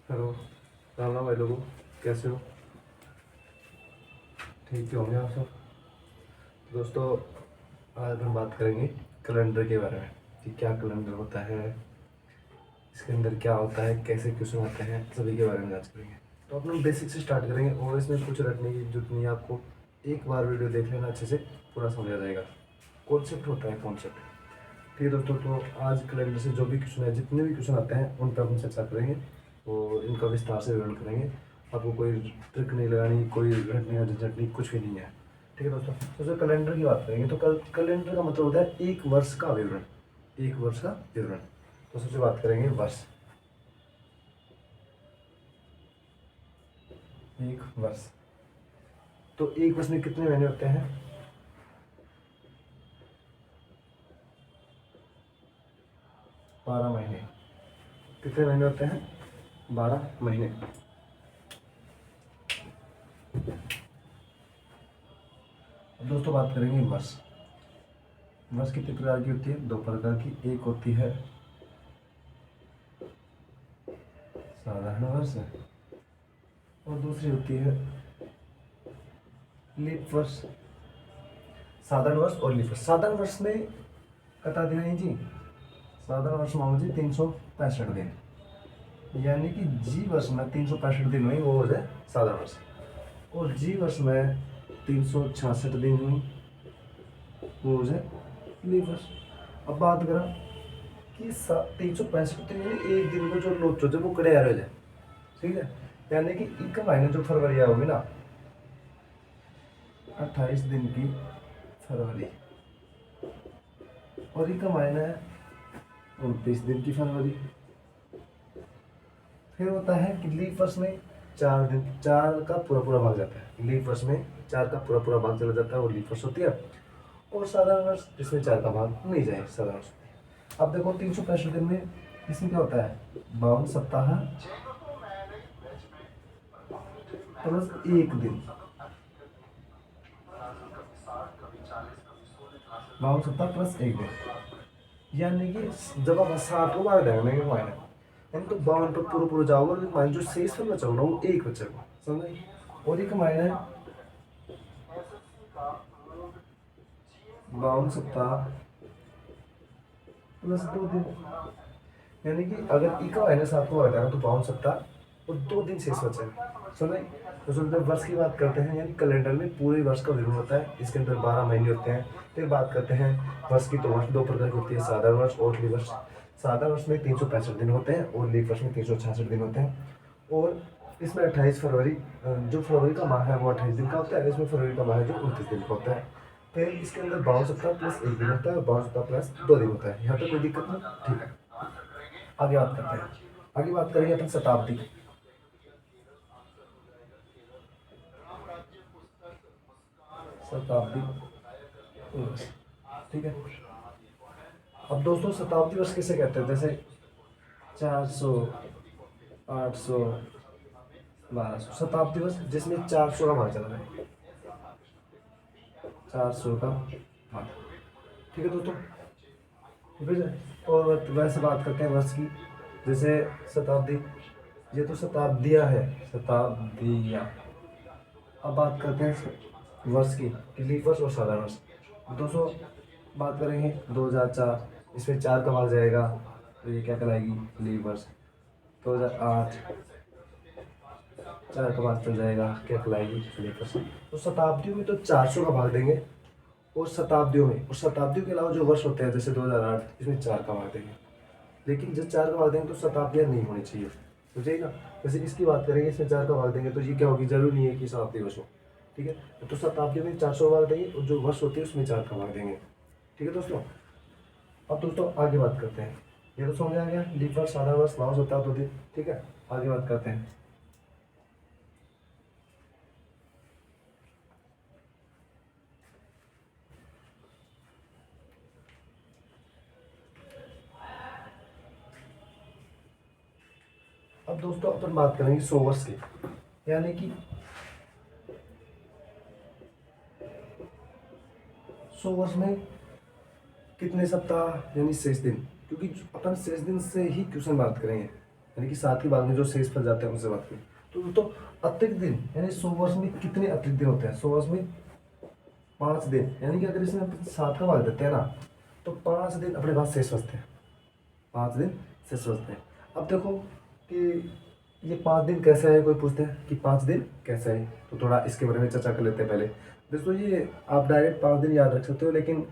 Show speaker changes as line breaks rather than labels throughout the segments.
Hello, Ram Ram भाई लोगों। कैसे हो? ठीक ही होंगे आप सब। तो दोस्तों, आज हम बात करेंगे कैलेंडर के बारे में कि क्या कैलेंडर होता है, इसके अंदर क्या होता है, कैसे क्वेश्चन आते हैं, सभी के बारे में जांच करेंगे। तो अपना बेसिक से स्टार्ट करेंगे और इसमें कुछ रटने की जरूरत नहीं है आपको। एक बार वीडियो देख लेना, अच्छे से पूरा समझ आ जाएगा। कॉन्सेप्ट होता है कॉन्सेप्ट। ठीक है दोस्तों, तो आज कैलेंडर से जो भी क्वेश्चन है, जितने भी क्वेश्चन आते हैं उन पर हम चर्चा करेंगे और इनका विस्तार से विवरण करेंगे। आपको कोई ट्रिक नहीं लगानी, कोई रटने या झंझट नहीं, कुछ भी नहीं है। ठीक है दोस्तों, तो जो कैलेंडर की बात करेंगे तो कैलेंडर का मतलब होता है एक वर्ष का विवरण। एक वर्ष का विवरण। तो सबसे बात करेंगे वर्ष। एक वर्ष। तो एक वर्ष में कितने महीने होते हैं? 12 महीने। कितने महीने होते हैं? 12 महीने। अब दोस्तों बात करेंगे वर्ष। वर्ष कितने प्रकार की होती है? दो प्रकार की। एक होती है साधारण वर्ष और दूसरी होती है लीप वर्ष। साधारण वर्ष और लीप वर्ष। साधारण वर्ष में कटा दिन है जी। साधारण वर्ष मान लीजिए 365 दिन, यानी कि जी वर्ष में 365 दिन हुई, वो हो जाए साधारण वर्ष। और जी वर्ष में 366 दिन हुई, वो हो जाए लीप वर्ष। अब बात करें कि 365 दिन में एक दिन को जो लोचो जब वो कड़े हो जाए, ठीक है, यानी कि एक महीने जो फरवरी होगी ना, 28 दिन की फरवरी, और एक महीना है 29 दिन की फरवरी। फिर होता है कि लीप वर्ष में 4 दिन, 4 का पूरा पूरा भाग जाता है। लीप वर्ष में 4 का पूरा पूरा भाग चला जाता है, वो लीप वर्ष होती है। और साधारण वर्ष जिसमें 4 का भाग नहीं जाए, साधारण वर्ष। अब देखो 365 दिन में इसमें क्या होता है? 52 सप्ताह प्लस एक दिन। 52 सप्ताह प्लस एक दिन, यानी कि जब आप 7 को भाग देंगे ना महीने, यानी तो 52 पर पूरा पूरा जाओगे और महीने जो शेष में बचा ना वो एक बचेगा, समझ? और एक महीने 52 सप्ताह प्लस 2 दिन, यानी कि अगर एक महीने 7 को भाग देंगे तो 52 सप्ताह और 2 दिन शेष बचेगा, समझ? तो जब वर्ष की बात करते हैं, यानी कैलेंडर में पूरे वर्ष का विवरण होता है। इसके अंदर 12 महीने होते हैं। फिर बात करते हैं वर्ष की, तो वर्ष दो प्रकार की होती है, साधारण वर्ष और लीप वर्ष। साधारण वर्ष में 365 दिन होते हैं और लीप वर्ष में 366 दिन होते हैं। और इसमें 28 फरवरी, जो फरवरी का माह है वो 28 दिन का होता है। इसमें फरवरी का माह है जो 29 दिन का होता है। फिर इसके अंदर 52 सप्ताह प्लस एक दिन होता है और 52 सप्ताह प्लस 2 दिन होता है। यहाँ तक कोई दिक्कत नहीं? ठीक है, आगे बात करते हैं। आगे बात करेंगे अपन शताब्दी। शताब्दी वर्ष, ठीक है। अब दोस्तों शताब्दी वर्ष किसे कहते हैं? जैसे 400, 800, 1200। शताब्दी वर्ष जिसमें 400 का भाग चला है, 400 का भाग। ठीक है दोस्तों, ठीक है। और वैसे बात करते हैं वर्ष की, जैसे शताब्दी, ये तो शताब्दियाँ है, शताब्दियाँ। अब बात करते हैं वर्ष की, लीप वर्ष और साधारण वर्ष। दोस्तों बात करेंगे 2004, इसमें 4 का भाग जाएगा तो ये क्या कहलाएगी? लीप वर्ष। 2008 4 का भाग चल जाएगा, क्या कहलाएगी? लीप वर्ष। तो शताब्दियों में तो 400 का भाग देंगे, और शताब्दियों में, और शताब्दियों के अलावा जो वर्ष होते हैं जैसे 2008, इसमें 4 का भाग देंगे। लेकिन जब 4 का भाग देंगे तो शताब्दियाँ नहीं होनी चाहिए, समझिए ना। जैसे इसकी बात करेंगे, इसमें 4 का भाग देंगे तो ये क्या होगी? जरूरी नहीं है कि शताब्दी वर्ष हो, ठीक है। तो शताब्दी में 400 भाग देंगे और जो वर्ष होती है उसमें 4 का भाग देंगे, ठीक है दोस्तों। अब दोस्तों आगे बात करते हैं। ये तो समझ आ गया, लीप वर्ष, साधारण वर्ष, 52 सप्ताह 2 दिन, ठीक है। आगे बात करते हैं। अब दोस्तों अपन बात करेंगे 100 वर्ष की, यानी कि 100 वर्ष में कितने सप्ताह यानी शेष दिन, क्योंकि अपन शेष दिन से ही क्वेश्चन बात करेंगे। यानी कि 7 के बाद में जो शेष फल जाते हैं उनसे बात करें। तो अतिरिक्त दिन यानी 100 वर्ष में कितने अतिरिक्त दिन होते हैं? 100 वर्ष में 5 दिन, यानी कि अगर इसमें 7 का भाग देते हैं ना तो 5 दिन अपने पास शेष बचते हैं, 5 दिन शेष बचते हैं। अब देखो कि ये 5 दिन कैसा है, कोई पूछते हैं कि 5 दिन कैसा है, तो थोड़ा इसके बारे में चर्चा कर लेते हैं पहले। दोस्तों ये आप डायरेक्ट 5 दिन याद रख सकते हो, लेकिन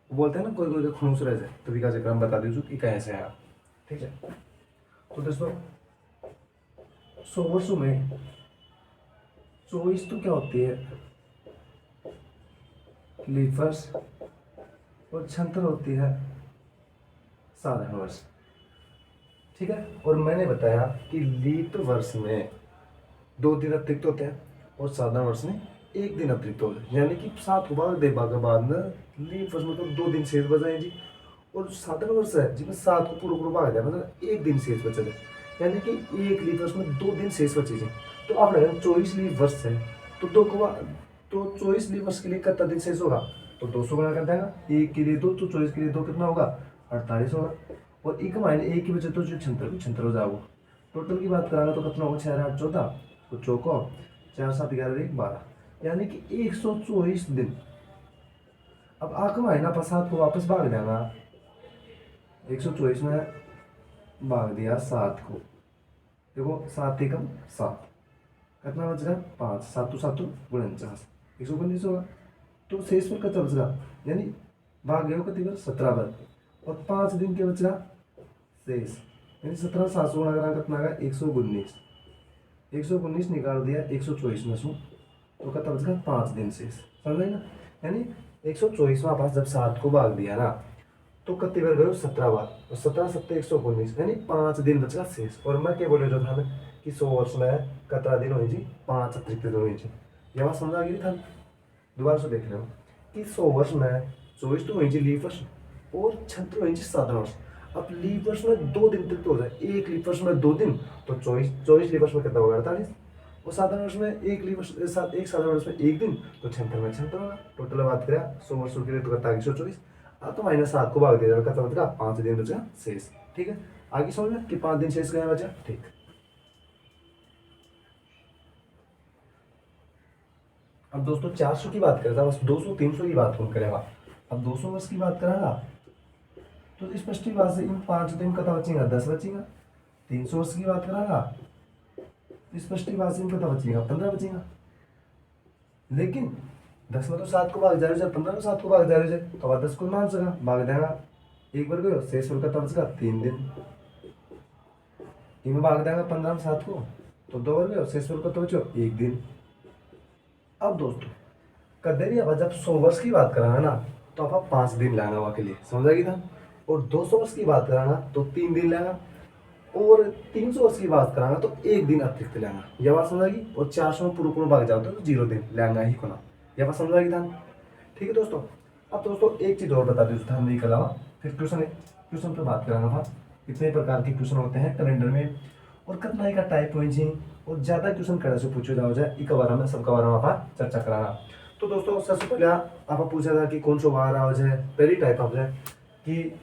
बोलते हैं ना कोई कोई खनूस रह जाए, तो विकास हम बता दीजिए कि कैसे है आप, ठीक है। तो दोस्तों 100 वर्षों में 24 तो क्या होती है लीप वर्ष, और 76 होती है साधारण वर्ष, ठीक है। और मैंने बताया कि लीप वर्ष में 2 दिन अतिरिक्त होते हैं और साधारण वर्ष में 1 दिन अतिरिक्त होते हैं, यानी कि 7 को भाग दे के बाद में लीप वर्ष में तो 2 दिन शेष बचाए जी, और साधारण वर्ष है जिसमें 7 को पूरा भाग दिया मतलब 1 दिन शेष बचे थे, यानी कि एक लीप वर्ष में 2 दिन शेष बचे जी। तो आप लगा 24 लीप वर्ष है तो 24 लीप वर्ष के लिए कितना दिन शेष होगा, तो 200 गुणा कर देगा, 1 के लिए 2 तो 24 के लिए 2 कितना होगा 48 होगा, और 1 माइनस 1 की वजह तो जो 76 हो जाएगा। टोटल की बात कराना तो कितना होगा 6 8 14, तो चौको 4 7 11 1 12, यानी कि 124 दिन। अब आख महीना पसात को वापस भाग देना, 124 में भाग दिया 7 को, देखो 7 एकम 7, कितना बच रहा 5, 7 7 49, 119 होगा। तो शेष में कितना बच रहा, यानी भाग गया कितनी बार 17 बार, और 5 दिन के बच रहा शेष, यानी 17 700 गुणा कितना आएगा 119, 119 निकाल दिया 124 में से, तो कितना बच गया 5 दिन शेष, समझ गए ना। यानी 124वां पास जब 7 को भाग दिया ना तो कितनी बार गए 17 बार, और 17 7 119, यानी 5 दिन बचगा शेष। और मैं क्या बोले जो था कि 100 वर्ष में कितना दिन हुई जी 5 अतिरिक्त दिन हुई जी, यह बात समझ आ गई था। दोबारा से देख रहे हो कि 100 वर्ष में 24 तो हुई जी लीप वर्ष और 76 हुई जी साधारण वर्ष। अब लीप वर्ष में 2 दिन तक तो हो जाए, एक लीप वर्ष में 2 दिन तो 24 लीप वर्ष में कितना होगा 48, और साधारण वर्ष में एक साधारण वर्ष में 1 दिन तो 76 में 76 होगा। टोटल बात करें 100 वर्षों के लिए तो कितना 124, तो माइनस 7 को भाग दिया कितना बचेगा 5 दिन बचेगा शेष, ठीक है। आगे समझ में कि 5 दिन शेष गया बचा, ठीक। अब दोस्तों 400 की बात करें बस 200 300 की बात कौन करेगा। अब 200 वर्ष की बात करेगा तो स्पष्ट ही बात से इन 5 दिन का बचेगा 10 बचेगा। 300 वर्ष की बात करेगा तो स्पष्ट ही बात से इनका बचेगा 15 बचेगा। लेकिन 10 में तो 7 को भाग जा रहे 15 में 7 को भाग जा रहे तो अब 10 को मान सका भाग देगा, एक बार गयो शेष वर्ग का बचेगा 3 दिन, इनमें भाग देगा 15 में 7 को तो 2 बार गयो शेष वर्ग का बचो 1 दिन। अब दोस्तों कदरी अब जब 100 वर्ष की बात कराना ना तो आप 5 दिन लाना वहाँ के लिए समझ आएगी था, और 200 वर्ष की बात कराना तो 3 दिन लेना, और 300 वर्ष की बात कराना तो 1 दिन अतिरिक्त लेना, यह बात समझ आएगी। और 400 में पूरा पूरा भाग जाओ तो 0 दिन लेना ही कोना, यह बात समझ आएगी था, ठीक है दोस्तों। अब दोस्तों एक चीज़ और बता दी था हमने के अलावा, फिर क्वेश्चन पर बात कराना था। कितने प्रकार के क्वेश्चन होते हैं कैलेंडर में और कितना का टाइप हो जी, और ज़्यादा क्वेश्चन करे से पूछो जाओ जाए एक बार में सबका बारे में आप चर्चा कराना। तो दोस्तों सबसे पहले आप पूछा था कि कौन सा वार आ जाए, पहली टाइप आप जाए कि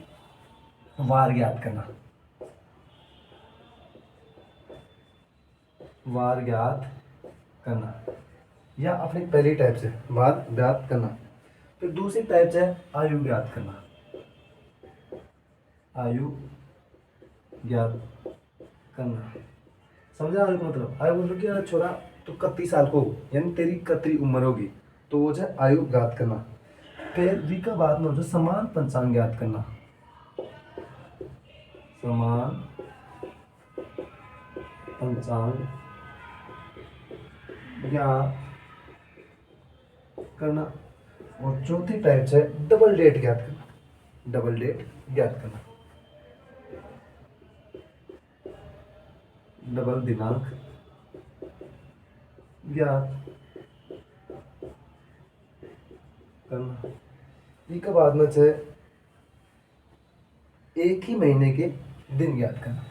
वार याद करना, वार ज्ञात करना, या अपनी पहली टाइप से वार ज्ञात करना। फिर दूसरी टाइप से आयु ज्ञात करना, आयु ज्ञात करना, समझा आयु मतलब? आयु मतलब कि छोरा तो 31 साल को यानी तेरी कतरी उम्र होगी तो वो है आयु ज्ञात करना। फिर वी का बाद में हो जाए समान पंचांग ज्ञात करना, समान पंचांग ज्ञात करना। और चौथी टाइप है डबल डेट ज्ञात करना, डबल डेट ज्ञात करना, डबल दिनांक ज्ञात करना। एक बाद में है एक ही महीने के दिन ज्ञात करना,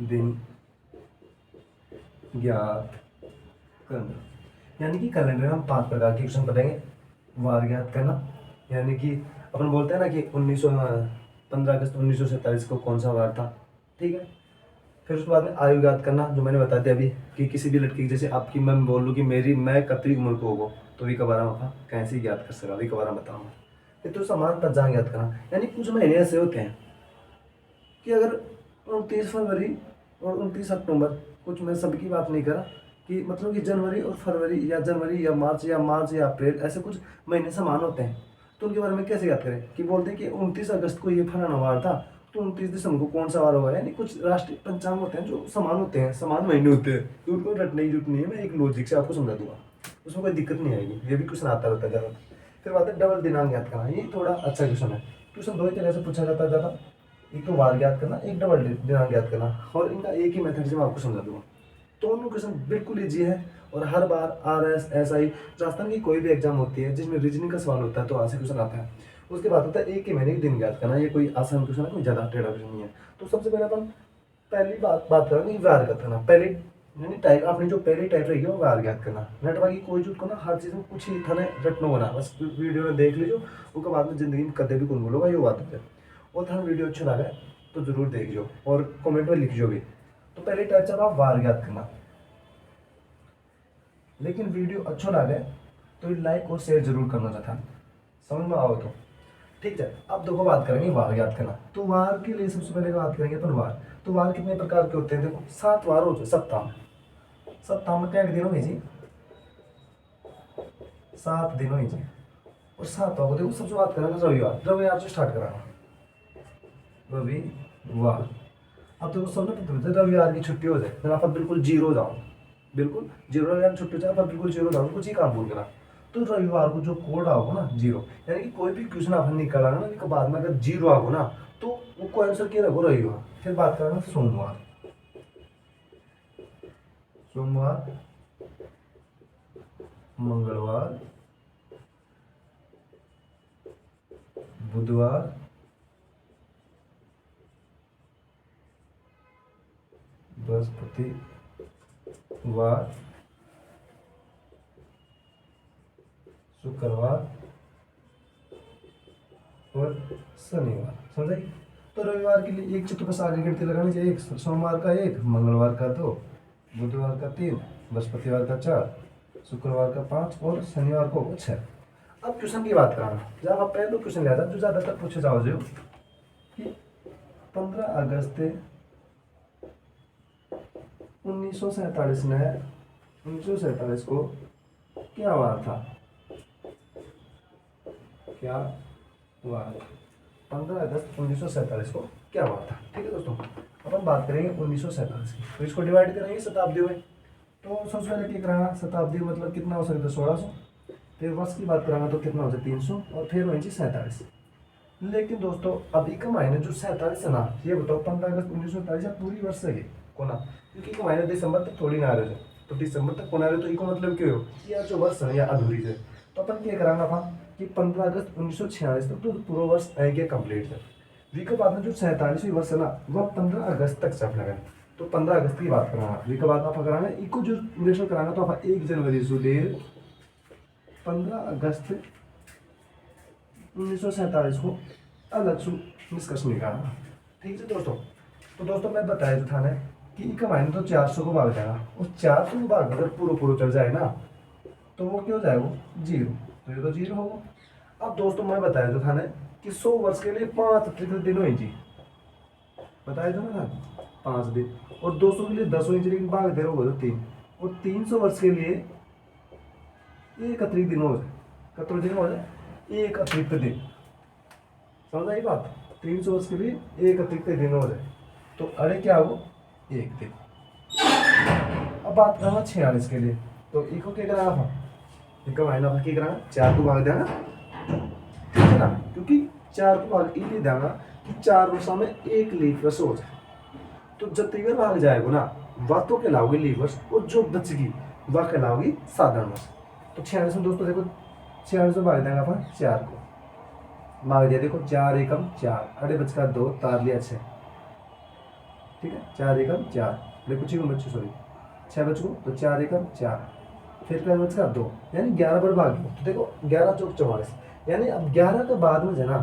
दिन ज्ञात करना। यानी कि कैलेंडर में हम 5 प्रकार के क्वेश्चन पढ़ेंगे। वार ज्ञात करना, यानी कि अपन बोलते हैं ना कि 15 अगस्त 1947 को कौन सा वार था, ठीक है। फिर उसके बाद में आयु ज्ञात करना, जो मैंने बता दिया अभी कि किसी भी लड़की की, जैसे आपकी मैं बोल लूँ कि मैं कतरी उम्र को होगो तो भी कबारा मफा कैसे ज्ञात कर सका, भी कबारा बताऊँगा। फिर तो समान पद ज्ञात करना, यानी कुछ महीने ऐसे होते हैं कि अगर 29 फरवरी और 29 अक्टूबर, कुछ मैं सबकी बात नहीं करा कि मतलब कि जनवरी और फरवरी या जनवरी या मार्च या अप्रैल, ऐसे कुछ महीने समान होते हैं, तो उनके बारे में कैसे याद करें कि बोलते हैं कि 29 अगस्त को ये फलाना वार था, तो 29 दिसंबर को कौन सा वार होगा। यानी कुछ राष्ट्रीय पंचांग होते हैं जो समान होते हैं, समान महीने होते हैं, तो उनको रटने की जरूरत नहीं है। मैं एक लॉजिक से आपको समझा दूंगा, उसमें कोई दिक्कत नहीं आएगी। ये भी क्वेश्चन आता रहता है ज़्यादा। फिर बात है डबल दिनांक याद करना, ये थोड़ा अच्छा क्वेश्चन है। क्वेश्चन दो ही तरह से पूछा जाता है ज़्यादा, एक तो वार याद करना, एक डबल दिनांक याद करना, और इनका एक ही मेथड से मैं आपको समझा दूंगा। दोनों क्वेश्चन बिल्कुल ईजी है, और हर बार RS SI राजस्थान की कोई भी एग्जाम होती है जिसमें रीजनिंग का सवाल होता है तो आज से क्वेश्चन आता है। उसके बाद होता है एक ही महीने के दिन याद करना, ये कोई आसान क्वेश्चन है, कोई ज़्यादा टेढ़ा क्वेश्चन नहीं है। तो सबसे पहले अपन पहली बात करेंगे वार याद करना। पहले यानी टाइप, आपने जो पहली टाइप रहेगी वो वार याद करना। नेट बाकी कोई चूत करना, हर चीज़ में कुछ ही थाने रटनो बना, बस वीडियो में देख लीजिए, उसके बाद में जिंदगी में कदे भी कौन बोलोगा ये बात है। और थाने वीडियो अच्छा लगा तो जरूर देख लो और कमेंट में लिख जो भी। तो पहले टाइप से आप वार याद करना, लेकिन वीडियो अच्छा लगे तो लाइक और शेयर जरूर करना चाहता, समझ में आओ तो ठीक है। अब देखो बात करेंगे वार याद करना। तो वार के लिए सबसे पहले बात करेंगे अपन वार। तो वार कितने प्रकार के होते हैं, देखो 7 वार होते हैं सप्ताह में। सप्ताह में क्या दिन हो जी, 7 दिन हो जी। और 7 वार देखो, सबसे बात करेंगे रविवार। रविवार से स्टार्ट कराना, रविवार। अब देखो सबने रविवार की छुट्टी हो जाए, फिर आप बिल्कुल जीरो जाओ, बिल्कुल जीरो रविवार छुट्टी जाए, बिल्कुल जीरो जाओ, कुछ ही काम भूल करा। तो रविवार को जो कोड आओगे ना जीरो, यानी कि कोई भी क्वेश्चन अपन निकाला ना उसके बाद में अगर जीरो आओगे ना तो वो आंसर क्या रखो रविवार। फिर बात करेंगे सोमवार। सोमवार, मंगलवार, बुधवार, बृहस्पतिवार, शुक्रवार और शनिवार। समझ आई। तो रविवार के लिए एक चतुर्भुज आगे गिनती लगानी चाहिए, एक सोमवार का 1, मंगलवार का 2, बुधवार का 3, बृहस्पतिवार का 4, शुक्रवार का 5 और शनिवार को 6। अब क्वेश्चन की बात कराना, जब आप पहले क्वेश्चन लिया था जो ज़्यादातर पूछे जाओ जो कि 15 अगस्त 1947 में 1947 को क्या हुआ था, क्या हुआ था 15 अगस्त 1947 को क्या हुआ था। ठीक है दोस्तों, अपन बात करेंगे 1947 की। तो इसको डिवाइड करेंगे शताब्दी में। तो सबसे पहले क्या कराना, शताब्दी मतलब कितना हो सकता है 1600। फिर वर्ष की बात कराना तो कितना हो जाए 300, और फिर वहीं 47। लेकिन दोस्तों अभी का महीने जो 47 है ना, ये बताओ 15 अगस्त 1947 या पूरी वर्ष है को ना, क्योंकि का महीने दिसंबर तक थोड़ी ना आ रहे थे, तो दिसंबर तक कौन आ रहे, तो इको मतलब क्यों हो या जो वर्ष है या अधूरी है। तो अपन क्या कराना था कि 15 अगस्त 1946 तक तो पूरा वर्ष आएंगे कंप्लीट है। वी के बाद में जो 47वीं वर्ष है ना वह 15 अगस्त तक चल लगा। तो 15 अगस्त की बात कराना, वी के बाद आप कराना इको जो निरीक्षण कराना, तो आप 1 जनवरी से लेकर 15 अगस्त 1947 को अलग से निष्कर्ष निकालना। ठीक है दोस्तों। तो दोस्तों मैं बताया था ना कि इका माइने तो 400 को भाग जाएगा, और 400 को भाग अगर पूरा चल जाए ना तो वो क्या हो जाएगा, 0। तो ये तो 0 होगा। अब दोस्तों मैं बताया जो था ना कि 100 वर्ष के लिए 5 अतिरिक्त दिन हुई जी, बताया था ना 5 दिन, और 200 के लिए 10 हुई, लेकिन भाग दे रहा होगा तो 3, और 300 वर्ष के लिए 1 अतिरिक्त दिन हो जाए। कितने दिन हो जाए, 1 अतिरिक्त दिन। समझ आई बात, 300 वर्ष के लिए 1 अतिरिक्त दिन हो जाए, तो अरे क्या हो 1 दिन। अब बात करना 46 के लिए, तो इको क्या कराना था, इको मायना क्या कराना, 4 को भाग देना, ठीक है ना, क्योंकि 4 को भाग इसलिए देना कि 4 वर्षों में 1 लीप वर्ष हो जाए। तो जब तीवर भाग जाएगा ना वह तो कहलाओगी लीप वर्ष, और जो बचगी वह कहलाओगी साधारण वर्ष। तो 46 में दोस्तों देखो 46 में भाग देंगे अपन 4 को, भाग दिया देखो 4 एकम 4, अरे बचका 2, तार लिया 6, ठीक है 4 एकम 4, देखो 6 बच्चों सॉरी 6 बच्चों, तो 4 एकम 4, फिर क्या बचेगा 2, यानी 11 पर भाग दो। तो देखो 11 चौक 44, यानी अब 11 के बाद में है ना,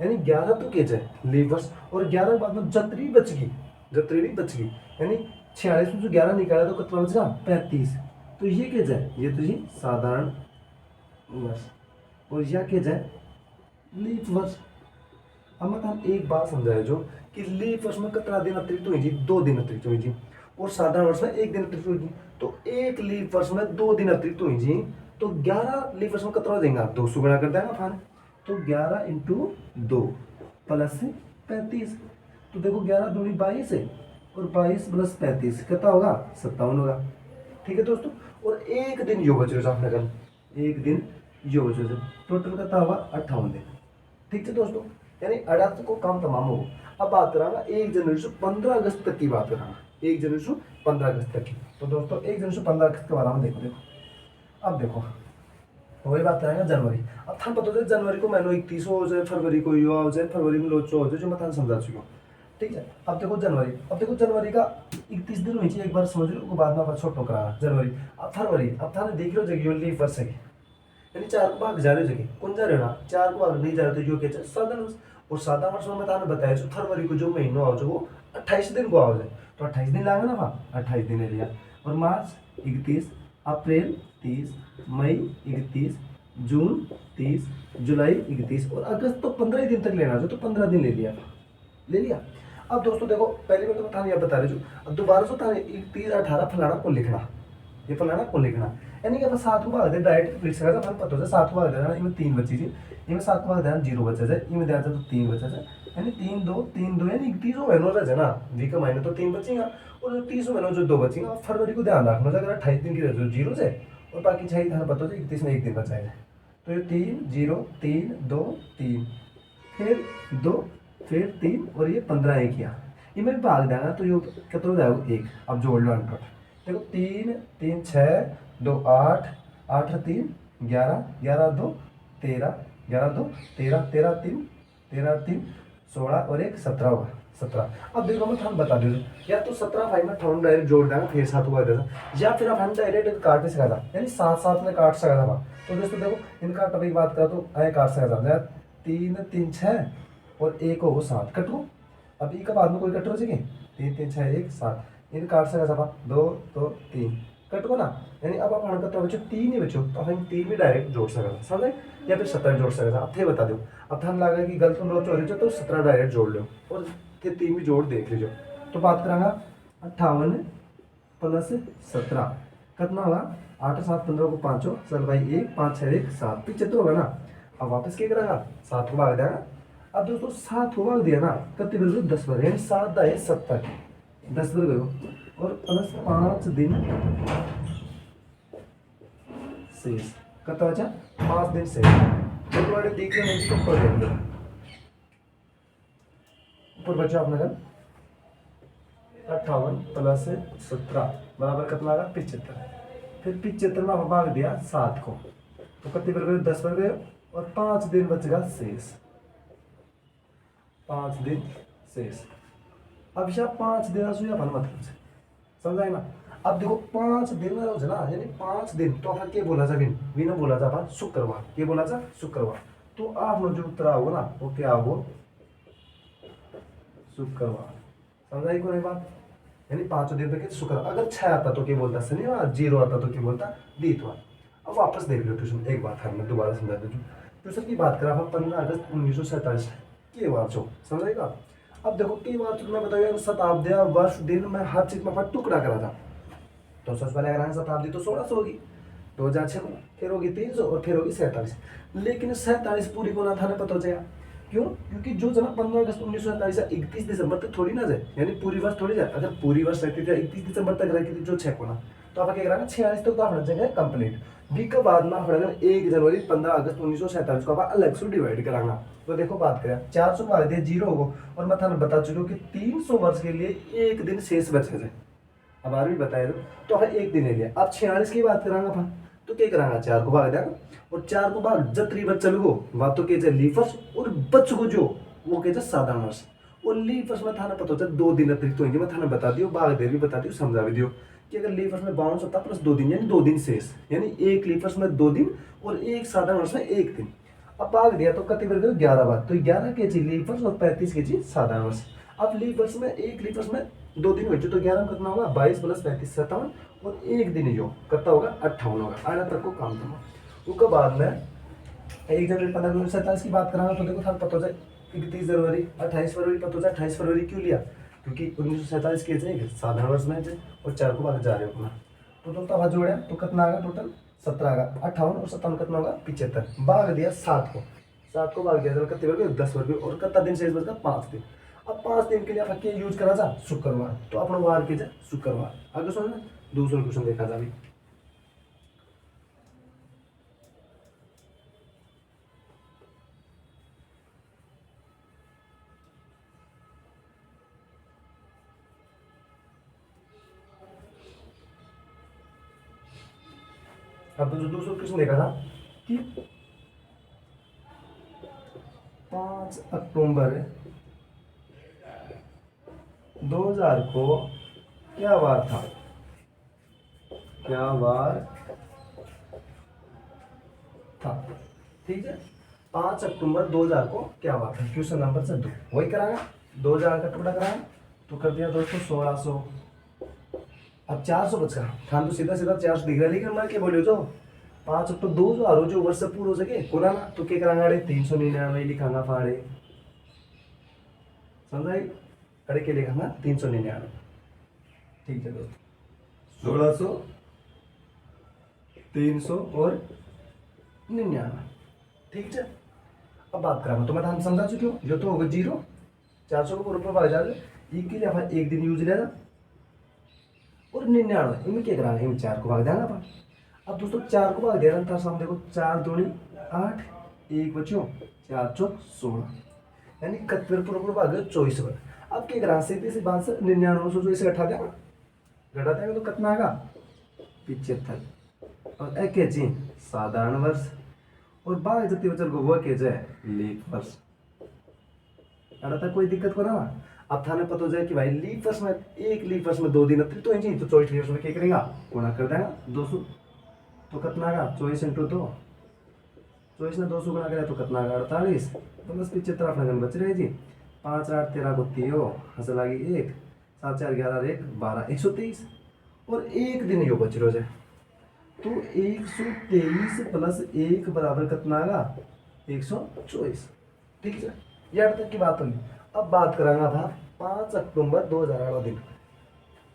यानी 11 तो के जाए लीवर्स, और 11 के बाद में जतरी बच गई, जतरी बच गई, यानी 46 में जो 11 निकाला तो कितना बचेगा 35। तो ये क्या जाए, ये तो जी साधारण वर्ष, और यह क्या जाए लीप वर्ष। अब मतलब एक बात समझाए जो कि लीप वर्ष में कितना दिन अतिरिक्त हुई जी, 2 दिन अतिरिक्त हुई जी, और साधारण वर्ष में 1 दिन अतिरिक्त हुई जी। तो एक लीप वर्ष में 2 दिन अतिरिक्त हुई जी, तो 11 लीप वर्ष में कितना हो जाएगा, 200 गुणा कर देगा फान। तो 11 इंटू 2 प्लस 35। तो देखो 11 दूनी 22 है, और 22 प्लस 35 कितना होगा 57 होगा। ठीक है दोस्तों, और एक दिन यो बचे आपने कल, एक दिन यो बचे, टोटल कितना होगा 58 दिन। ठीक है दोस्तों, यानी 18 को काम तमाम हो। अब बात करांगा 1 जनवरी से 15 अगस्त तक की बात करांगा, 1 जनवरी से 15 अगस्त तक की। तो दोस्तों 1 जनवरी से 15 अगस्त के बारे में देखो, अब देखो वही बात करेंगे जनवरी। अब थान पता है जनवरी को मैंने 31 हो जाए, फरवरी को यो हो जाए, फरवरी में लोचो हो जाए, जो मैं थान समझा चुका हूँ। ठीक है, अब देखो जनवरी, अब देखो जनवरी का 31 दिन हुई एक बार समझ लो, बाद में आप छोटो करा जनवरी। अब फरवरी, अब थाने देख लो जगह लीव वर्ष है, यानी 4 को भाग जा रहे हो जगह कौन जा रहे हो ना, 4 को भाग नहीं जा रहे तो यो क्या साधारण वर्ष। और साधारण वर्ष में मैंने बताया जो फरवरी को जो महीना आओ जो वो 28 दिन को आओ जाए, तो 28 दिन लाएंगे ना वहाँ, 28 दिन ले लिया। और मार्च 31, अप्रैल 30, मई 31, जून 30, जुलाई 31, और अगस्त तो 15 ही दिन तक लेना जो, तो 15 दिन ले लिया। अब दोस्तों देखो पहले मैं तो थाने यह बता रही हूँ, अब दोबारा से थाने 31, 18 फलाना को लिखना, ये फलाना को लिखना, यानी कि अपन 7 को भाग दे डायरेक्ट लिख सकता अपन पता हो 7 को भाग देना, इनमें 3 बची थी, इनमें 7 को भाग देना 0 बचा जाए, इनमें ध्यान से तो 3 बचा जाए, यानी 3 2 3 2, यानी 31 महीनों रह ना, वी का महीने तो 3 बचेगा, और 30 महीनों जो 2 बचेगा। फरवरी को ध्यान रखना अगर 28 दिन की रह 0 से, और बाकी 6 थाना पता हो 31 में 1 दिन बचा है। तो ये 3 0 3 2 3, फिर 2, फिर 3, और ये 15 एक किया, इनमें भाग देना तो ये कितना हो जाएगा 1। अब जोड़ लो अनकट, देखो 3 3 6 2 8 8 3 11 11 2 13 11 2 13 13 3 13 3 16 और 1 17 होगा 17। अब देखो मैं हम बता दूँ, या तो 17 5 में थोड़ा डायरेक्ट जोड़ देना फिर 7 हुआ देता, या फिर आप हम डायरेक्ट काट भी सकता, यानी 7 7 में काट सकता था। तो दोस्तों देखो इनका कभी बात करा तो आए काट सकता था, 3 3 6 और 1 हो 7 कटो। अब ई का बाद में कोई कट हो जाएगी, 3 3 6 1 7, इन काट सकता था 2 2 3 कट को ना, यानी अब आप हमारे तो बच्चों 3 ही बच्चों, तो हम 3 भी डायरेक्ट जोड़ सकता समझे, या फिर 17 जोड़ सकता। अब थे बता दो, अब हम लगा कि गलत नोट हो रही है तो 17 डायरेक्ट जोड़ लो, और फिर 3 भी जोड़ देख लीजिए। तो बात करांगा 58 प्लस 17 कितना होगा, 8 7 15 को 5 चल भाई 1 5 6 1 7 75 होगा ना। अब वापस क्या करेगा 7 को भाग देगा। अब दोस्तों 7 को भाग दिया ना, कितने बजे 10 बजे, यानी 7 दाए 70 10 बजे गए, और प्लस 5 दिन शेष कितना बचा 5 दिन शेष। तो तुम्हारे देख रहे हैं तो ऊपर देख लो, ऊपर बचा अपने घर 58 प्लस 17 बराबर कितना आएगा 75। फिर 75 में आप भाग दिया 7 को, तो कितने बज गए 10 बज गए, और 5 दिन बचेगा शेष, 5 दिन शेष। अब यह 5 दिन अपन मतलब से समझाए ना। अब देखो 5 दिन में हो ना, यानी 5 दिन तो अपन के बोला जा विन बोला जा अपन शुक्रवार, के बोला जा शुक्रवार। तो आप जो उत्तर आओगे ना वो क्या आओ शुक्रवार, समझाई को नहीं बात, यानी 5 दिन तक शुक्रवार। अगर 6 आता तो क्या बोलता शनिवार, 0 आता तो क्या बोलता बीतवार। अब वापस देख लो ट्यूशन एक बात है, मैं दोबारा समझा दूँ। ट्यूशन की बात करा 15 अगस्त 1947 के बार जो समझाएगा। अब देखो कई बार मैं बताया शताब्दी वर्ष दिन में हर चीज में अपन टुकड़ा करा था, तो सबसे पहले अगर शताब्दी तो 1600 होगी, 2006 को, फिर होगी 300 और फिर होगी 47। लेकिन 47 पूरी को ना था ना पता हो जाएगा, क्यों, क्योंकि जो जना 15 अगस्त 1947 से 31 दिसंबर तक थोड़ी ना जाए, यानी पूरी वर्ष थोड़ी जाए। अगर पूरी वर्ष रहती थी 31 दिसंबर तक रहती थी जो 6 को ना, तो आप क्या करेंगे 46 तक तो अपना जगह कंप्लीट बी के बाद में अपना 1 जनवरी 15 अगस्त 1947 को आप अलग से डिवाइड करांगा। तो देखो बात करें 400 भाग दिया 0 हो, और मैं थाने बता चुका हूँ कि 300 वर्ष के लिए 1 दिन शेष बचे थे। अब आर भी बताया तो हमें 1 दिन ले लिया। अब 46 की बात करांगा अपन, तो क्या करांगा 4 को भाग देगा, और 4 को भाग जतरी बच चलगो बात तो के लीफ वर्ष, और बच को जो वो के साधारण वर्ष। और लीफ वर्ष में थाना पता होता 2 दिन अतिरिक्त होंगे, मैं थाना बता दियो, भाग दे भी बता दियो, समझा भी दियो। कि अगर लीप वर्ष में 52 सप्ताह प्लस 2 दिन यानी 2 दिन शेष, यानी एक लीप वर्ष में 2 दिन और एक साधारण वर्ष में 1 दिन। अब भाग दिया तो कति वर्ग 11 बार, तो 11 के जी लीप वर्ष और 35 के जी साधारण वर्ष। अब लीप वर्ष में एक लीप वर्ष में 2 दिन बचे तो 11 में कितना होगा 22 प्लस 35 57 और एक दिन जो कितना होगा 58 होगा। आना तक को काम था। उसके बाद में 1 जनवरी 15 की बात करांगा तो देखो थाल पता हो जाए 31 जनवरी 28 फरवरी पता हो जाए। 28 फरवरी क्यों लिया, क्योंकि 1947 के थे साधारण वर्ष में और 4 को भाग जा रहे हो अपना। तो टोटल जोड़ा तो कितना आएगा टोटल 17 आएगा। 58 और 57 कितना होगा 75। भाग दिया 7 को भाग दिया तो कितने वर्ग 10 वर्ग और कितना दिन शेष बचता 5 दिन। अब 5 दिन के लिए आप क्या यूज करा जा शुक्रवार, तो अपना वार के जाए शुक्रवार। आगे सुन दूसरा क्वेश्चन देखा जा। अब जो दूसरा क्वेश्चन देखा था कि 5 अक्टूबर 2000 को क्या वार था, क्या वार था। ठीक है, 5 अक्टूबर 2000 को क्या वार था। क्वेश्चन नंबर से 2 वही कराएगा, 2000 का टुकड़ा कराएगा तो कर दिया दोस्तों 1600। अब 400 बच गया थान तो सीधा सीधा 400 दिख रहा है, लेकिन मैं क्या बोलियो जो 5 अक्टूबर 2000 हो जो वर्ष से पूरा हो सके कोना ना तो क्या करांगा 399 लिखांगा फाड़े समझाई अड़े के लिखांगा 399। ठीक है दोस्तों 1600 300 और 99। ठीक है, अब बात करांगा तो मैं थान समझा चुकी हूँ। जो तो होगा 0 400 को ऊपर भाग जाए के लिए अपन एक दिन यूज लेगा और 99 इनमें क्या कराना है 4 को भाग देना अपन। अब दोस्तों 4 को भाग देना था सामने देखो 4 दूनी 8 1 बच्चों 4 चौक 16 यानी 71 पूरा भाग 24 बार। अब क्या कराना सीधी सी बात से 99 से इसे घटा देंगे तो कितना आएगा 75 और एक के जी साधारण वर्ष और बाकी जितने बचल को वो के जाए लीप वर्ष। अड़ा कोई दिक्कत को ना। अब थाने पता हो जाए कि भाई लीप वर्ष में एक लीप वर्ष में 2 दिन तो इंची तो 24 लीप वर्ष में क्या करेगा गुणा कर देगा 200 तो कितना आएगा 24 इंटू 2 24 ने 200 गुणा करेगा तो कितना आएगा 48 तो बस 75 अपना गन बच रहे जी। 5 8 13 को 30 हंस लागी 1 7 4 11 1 12 123 और एक दिन यो बच रहे जाए तो 123 प्लस 1 बराबर कितना आएगा 124। ठीक है, ये तक की बात होगी। अब बात करांगा था 5 अक्टूबर 2008 दिन।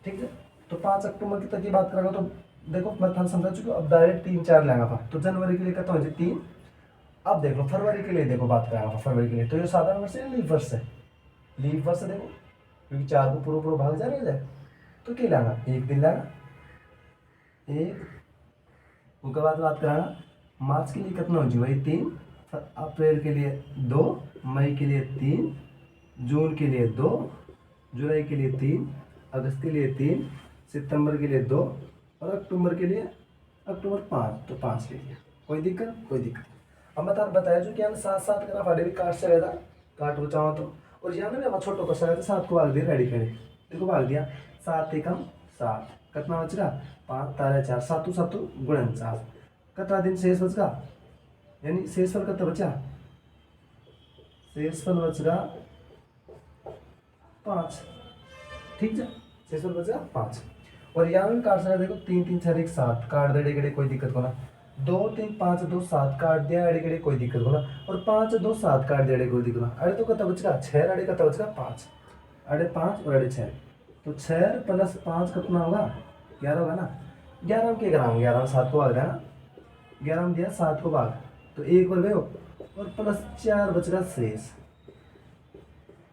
ठीक है, तो 5 अक्टूबर की तक की बात करांगा तो देखो मैं थान समझा चुका अब डायरेक्ट 3 4 लेंगा था तो जनवरी के लिए कितना हो जाए 3। अब देख लो फरवरी के लिए देखो बात करांगा फरवरी के लिए तो ये साधारण वर्ष है लीप वर्ष है। लीप वर्ष देखो क्योंकि 4 को पूरा भाग जा रहे जाए तो क्या लेंगा एक दिन लेंगा एक। उसके बाद बात करांगा मार्च के लिए कितना हो जाए वही 3, अप्रैल के लिए 2, मई के लिए 3, जून के लिए 2, जुलाई के लिए 3, अगस्त के लिए 3, सितंबर के लिए 2 और अक्टूबर के लिए अक्टूबर 5 तो 5 के लिए कोई दिक्कत। अब मैं तार बताया जो कि हम 7 करा फाड़े भी काट से रहता काट वो चाहो तो और यहाँ ना मैं छोटो कर तो 7 को भाग दिया रेडी करे देखो भाग दिया 7 एकम 7 कितना बच रहा 5 तारे 4 7 7 49 कितना दिन शेष बच रहा यानी शेषफल कितना बचा शेषफल बच रहा 5। ठीक है, शेषफल बच रहा 5 और यहाँ में काट सकते देखो 3 3 4 1 7 काट दे डेगड़े कोई दिक्कत होना 2 3 5 2 7 काट दिया अड़े कोई दिक्कत होना और 5 2 7 काट दिया कोई दिक्कत होना। अरे तो कितना बच रहा 6 अड़े कितना बच रहा 5 अड़े 5 और अड़े 6 तो 6 प्लस 5 कितना होगा 11 होगा ना। 11 में क्या कराऊंगा 11 में 7 को भाग देना 11 में दिया 7 को भाग तो 1 और गए और प्लस 4 बच रहा शेष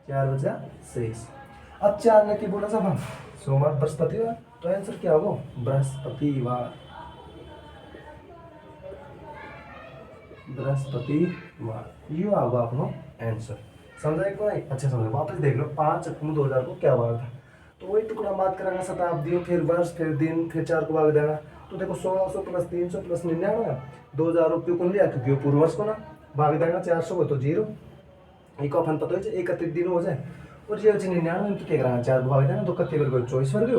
4 बच रहा शेष। अब 4 ने क्या बोला सब सोमवार बृहस्पतिवार तो आंसर क्या होगा बृहस्पतिवार ये होगा अपना आंसर। समझा एक बार अच्छा समझो वापस देख लो 5 अक्टूबर 2000 को क्या वार था तो वही टुकड़ा बात करांगा शताब्दी फिर वर्ष फिर दिन फिर 4 को भाग देना तो देखो 1600 प्लस 300 प्लस 99 2000 रुपये को लिया क्योंकि वो पूर्व वर्ष को ना भाग देगा 400 को तो 0 एक अपन पता हो 31 दिन हो जाए और ये 99 क्या कराना 4 को भाग देना तो कत्ते वर्ग 24 वर्ग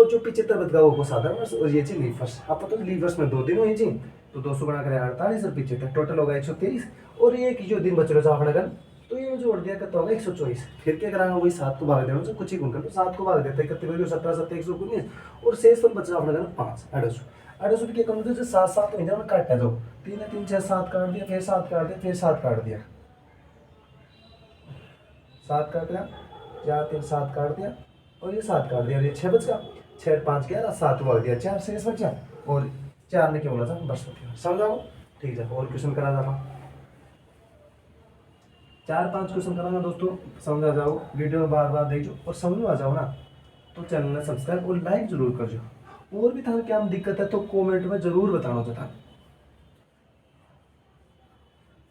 और जो 75 बदगा वो साधारण वर्ष और ये जी लीप वर्ष। आप तो लीप वर्ष में 2 दिन हुई जी, तो 200 गुणा करें 48 और 75 टोटल होगा 123। और ये जो दिन बच रहा अपने घर, तो ये जोड़ दिया कितना होगा 124। फिर क्या करांगा, वही 7 को भाग देना, कुछ ही गुण कर लो, 7 को भाग देते हैं कितने वैल्यू 17 7 119 और शेष बच रहा अपने घर 5 250। 250 क्या करूँ, जो 7 7 हो जाए काटा दो, 3 है 3 6 7 काट दिया, फिर 7 काट दिया, फिर 7 काट दिया, 7 काट दिया, 4 3 7 काट दिया और ये 7 काट दिया, ये 6 बच गया, 6 5 11 7 भाग दिया, 4 शेष बचा और 4 ने क्या बोला था बस। समझाओ ठीक है। और क्वेश्चन करा था 4 5 क्वेश्चन कराना दोस्तों, समझ आ जाओ, वीडियो में बार बार देखो और समझ में आ जाओ ना, तो चैनल में सब्सक्राइब और लाइक जरूर कर जो। और भी था क्या दिक्कत है तो कमेंट में जरूर बताना चाहता।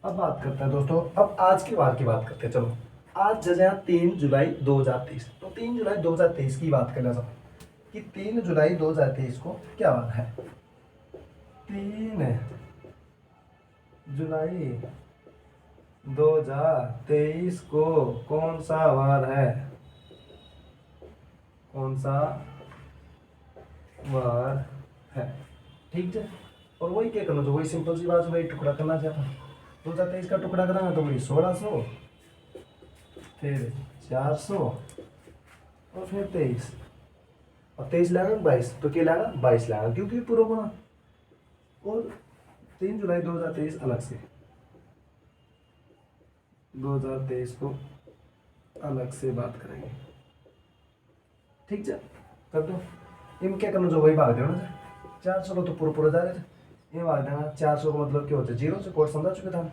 अब बात करते हैं दोस्तों, अब आज के वार की बात करते हैं। चलो आज जगह 3 जुलाई 2023, तो 3 जुलाई 2023 की बात करना चाहता कि 3 जुलाई 2023 को क्या वार है। 3 जुलाई 2023 को कौन सा वार है, कौन सा वार है, ठीक है। और वही क्या करना, जो वही सिंपल सी बात, वही टुकड़ा करना चाहता। 2023 का टुकड़ा कराना तो वही 1600, फिर 400 और फिर 23 और 23 लाएगा 22, तो क्या लाएगा 22 लाएगा क्योंकि पूरा गुना। और 3 जुलाई 2023 अलग से, 2023 को अलग से बात करेंगे, ठीक है। कर दो, इनमें क्या करना, जो वही भाग देना ना, 400 को तो पूरा पूरा जा रहे थे, ये भाग देना। 400 को मतलब क्या होता है 0 से, कोड समझा चुके था।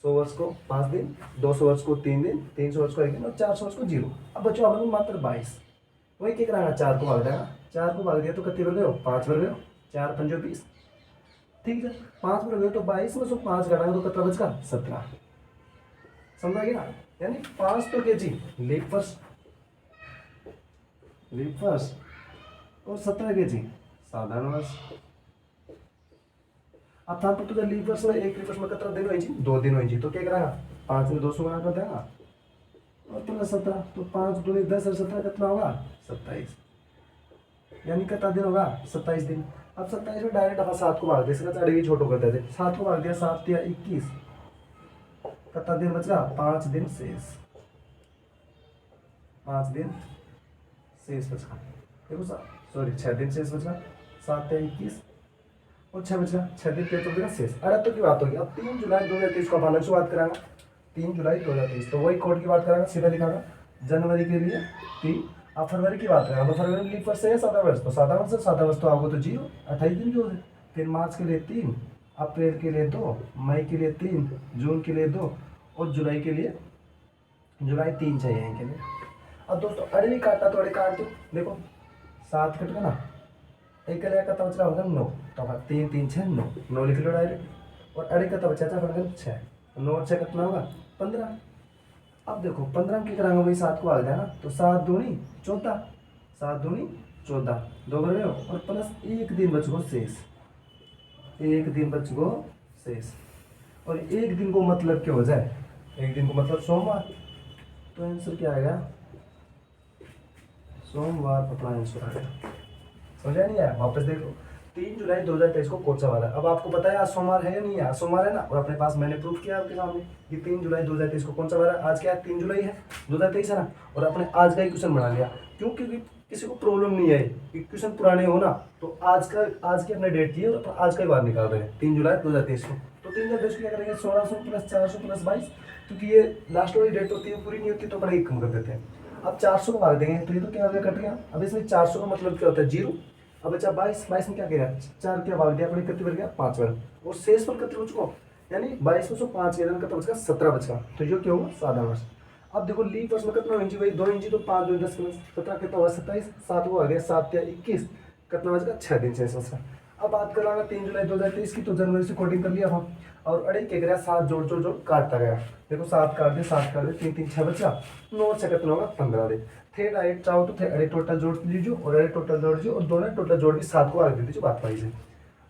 100 वर्ष को 5 दिन, 200 वर्ष को 3 दिन, 300 वर्ष को 1 दिन और 400 वर्ष को 0। अब बच्चों आप लोग मात्र 22, वही क्या कराना, 4 को भाग देना, 4 को भाग दिया तो कितने बन गए, 5 बन गए, 4 5 20, ठीक है। 5 बन गए तो 22 में से 5 घटाएंगे तो कितना बचका 17, समझा गया। यानी 5 तो के जी लीप वर्ष, लीप वर्ष और 17 के जी साधारण वर्ष। अब था तो लीप वर्ष में, एक लीप वर्ष में कितना दिन हुई, 2 दिन हुई, तो क्या करेगा 5 में 200 गुणा कर देगा और प्लस 17, तो 5 दूनी 10 और 17 कितना होगा 27, यानी कितना दिन होगा 27 दिन। अब 27 में डायरेक्ट अपन 7 को भाग दे, इसका भी छोटो कर देते, 7 को भाग दिया, 7 या 21, कितना दिन बच रहा 5 दिन शेष, 5 दिन शेष बचा, देखो सॉरी 6 दिन शेष बचा, 7 या 21 और 6 बचा, 6 दिन 33 दिन शेष। अरे तो की बात होगी। अब 3 जुलाई 2023 को अलग से बात करांगा, 3 जुलाई 2023 तो वही कोड की बात करांगा, सीधा लिखागा जनवरी के लिए 3। अब फरवरी की बात करें, अब फरवरी लीप वर्ष है सादा वर्ष, तो सादा वर्ष, सादा वर्ष तो आपको तो 0 28 दिन जो है। फिर मार्च के लिए 3, अप्रैल के लिए 2, मई के लिए 3, जून के लिए 2 और जुलाई के लिए, जुलाई 3 चाहिए इनके लिए। अब दोस्तों अड़े भी काटना तो अड़े काट दो, देखो 7 कट ना, एक का कितना बच रहा होगा 9, तो 3 3 6 9, 9 लिख लो डायरेक्ट। और अड़े का बचा था 6, 9 और 6 कितना होगा 15। अब देखो 15 में क्या करांगे, वही 7 को आ जाए ना, तो 7 दूनी 14, 7 दूनी 14, 2 कर रहे हो और प्लस 1 दिन बच गो शेष, 1 दिन बच गो शेष। और 1 दिन को मतलब क्या हो जाए, 1 दिन को मतलब सोमवार, तो आंसर क्या आएगा सोमवार, अपना आंसर आ गया। समझा नहीं आया, वापस देख लो। 3 जुलाई 2023 को कौन सा वार है। अब आपको पता है आज सोमवार है या नहीं है, आज सोमवार है ना, और अपने पास मैंने प्रूफ किया आपके सामने कि 3 जुलाई 2023 को कौन सा वार है। आज क्या है 3 जुलाई है 2023 है ना, और अपने आज का ही क्वेश्चन बना लिया। क्यों, क्योंकि किसी को प्रॉब्लम नहीं है कि क्वेश्चन पुराने हो ना, तो आज की अपने डेट की है और आज का ही वार निकाल रहे हैं 3 जुलाई 2023 को। तो 3 जुलाई को क्या करेंगे 1600 प्लस 400 प्लस 22, क्योंकि ये लास्ट वाली डेट होती है पूरी नहीं होती तो अपने एक कम कर देते हैं। अब 400 को भाग देंगे तो ये तो क्या हो गया कट गया। अब इसमें 400 का मतलब क्या होता है 0। अब बचा 22, 22 में क्या किया 4 क्या भाग दिया अपने, कितने बच गया 5 बार, और शेष पर कितने बच गो, यानी 22 में से 5 गया कितना बचेगा 17 बचेगा, तो ये क्या होगा सादा वर्ष। अब देखो लीप वर्ष में कितना इंची भाई 2 इंची, तो 5 2 10 17 कितना हुआ 27, 7 को आ गया 7 या 21, कितना बचेगा 6 दिन शेष बचेगा। अब बात कर रहा 3 जुलाई 2023 की, तो जनवरी से कोडिंग कर लिया हम, और अड़े क्या गया 7 जोड़ जोड़ जोड़ काटता गया, देखो 7 काट दे 7 काट दे 3 3 6 बचा, 9 से कितना होगा 15 दिन। थे डायरेक्ट चाहो तो थे अड़े टोटल जोड़ लीजिए और अड़े टोटल जोड़ दीजिए और दोनों टोटल जोड़ के 7 को आगे दे दीजिए, बात पाई से।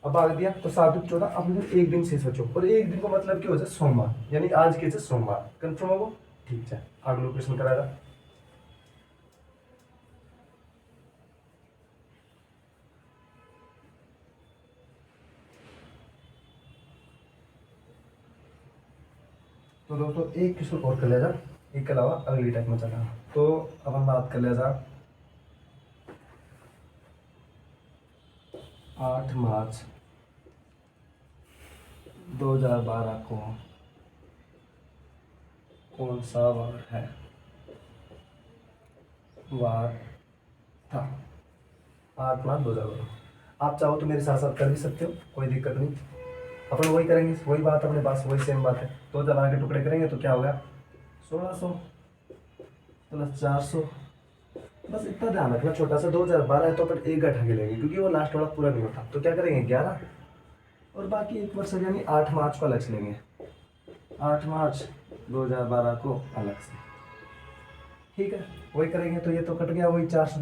अब आगे दिया तो 7 14, अब मुझे 1 दिन शेष बचो, और 1 दिन को मतलब क्या हो जाए सोमवार, यानी आज के सोमवार, कंफर्म होगा ठीक है। अगला क्वेश्चन कराएगा तो दोस्तों एक क्वेश्चन और कर लिया जा, एक के अलावा अगली टाइप में चला। तो अब हम बात कर लिया जा 8 मार्च 2012 को कौन सा वार है, वार था 8 मार्च 2012। आप चाहो तो मेरे साथ साथ कर भी सकते हो, कोई दिक्कत नहीं। अपन वही करेंगे, वही बात अपने पास, वही सेम बात है। 2012 के टुकड़े करेंगे तो क्या होगा, 1600 प्लस 400। बस इतना ध्यान रखना, छोटा सा 2012 है तो अपन एक घटा के लेंगे, क्योंकि वो लास्ट वाला पूरा नहीं होता। तो क्या करेंगे 11, और बाकी एक वर्ष यानी 8 मार्च को अलग से लेंगे। 8 मार्च 2012 को अलग से, ठीक है। वही करेंगे तो ये तो कट गया, वही 400।